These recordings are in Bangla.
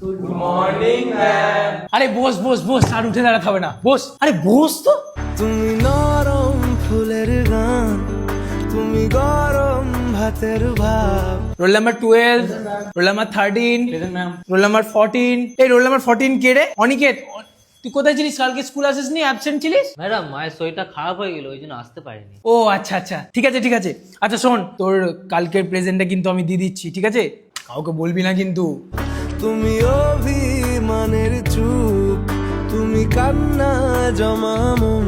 Good morning ma'am. আরে বস বস বস, আর উঠে দাঁড়াতে হবে না, বস। আরে বস তো। তুমি নরম ফুলের গান, তুমি গরম ভাতের ভাব। Roll number 12, roll number 13, roll number 14। এই রোল নাম্বার 14 কে রে? অনিকেত, তুই কোথায় ছিলিস? কালকে স্কুল আসিসনি, অ্যাবসেন্ট ছিলিস? ম্যাডাম, মায়ের শরীরটা খারাপ হয়ে গেল, ওই জন্য আসতে পারিনি। ও আচ্ছা আচ্ছা, ঠিক আছে ঠিক আছে। আচ্ছা শোন, তোর কালকের প্রেজেন্টটা কিন্তু আমি দিয়ে দিচ্ছি, ঠিক আছে? কাউকে বলবি না কিন্তু। তুমি অভিমানের চুপ, তুমি কান্না জমা মন।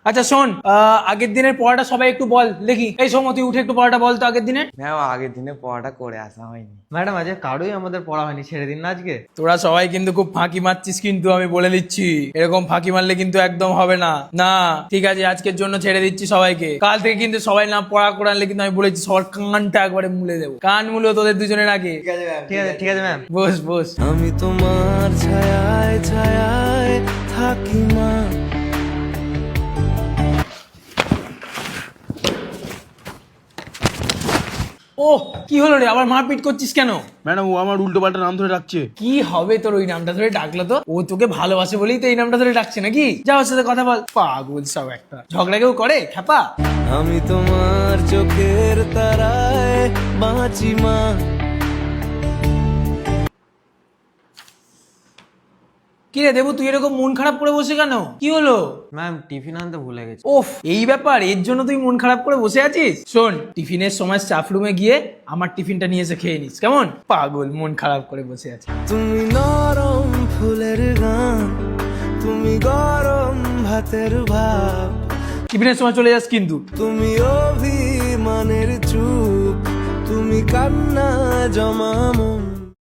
আচ্ছা শোন, আগের দিনের পড়াটা সবাই একটু বল দেখি। এই সময় তুই উঠে একটু পড়াটা বল তো আগের দিনের। ম্যাম আগের দিনে পড়াটা করে আসা হয়নি। ম্যাডাম, আজকে কারোই আমাদের পড়া হয়নি, ছেড়ে দিন না আজকে। তোরা সবাই কিন্তু খুব ফাঁকি মারছিস, কিন্তু আমি বলে দিচ্ছি এরকম ফাঁকি মারলে কিন্তু একদম হবে না। না ঠিক আছে, আজকের জন্য ছেড়ে দিচ্ছি সবাইকে। কাল থেকে কিন্তু সবাই না পড়া করে আনলে কিন্তু আমি বলেছি সবার কানটা একবারে মুলে দেবো। কান মুলো তোদের দুজনের আগে। ঠিক আছে ম্যাম। বস বস। আমি তোমার ছায়ায় ছায়ায় থাকি মা। ও কি হলো রে, আবার মারপিট করছিস কেন? ম্যাডাম ও আমার উল্টো পাল্টা নাম ধরে ডাকছে। কি হবে তোর ওই নামটা ধরে ডাকলো তো? ও তোকে ভালোবাসে বলেই তো এই নামটা ধরে ডাকছে নাকি? যা ওর সাথে কথা বল। পাগল সব একটা, ঝগড়া কেউ করে খ্যাপা? আমি তোমার চোখের তারায় বাঁচি মা। কি রে দেবু, তুই এরকম মন খারাপ করে বসে কেন? কি হলো? ম্যাম, টিফিন আনতে ভুলে গেছি। ওফ, এই ব্যাপার, এর জন্য তুই মন খারাপ করে বসে আছিস? শোন, টিফিনের সময় স্টাফ রুমে গিয়ে আমার টিফিনটা নিয়ে এসে খেয়ে নিস, কেমন? পাগল, মন খারাপ করে বসে আছে। তুমি নরম ফুলের গান, তুমি গরম ভাতের ভাব। টিফিনের সময় চলে যাস কিন্তু। তুমি অভিমানের চুপ, তুমি কান্না জমা মন।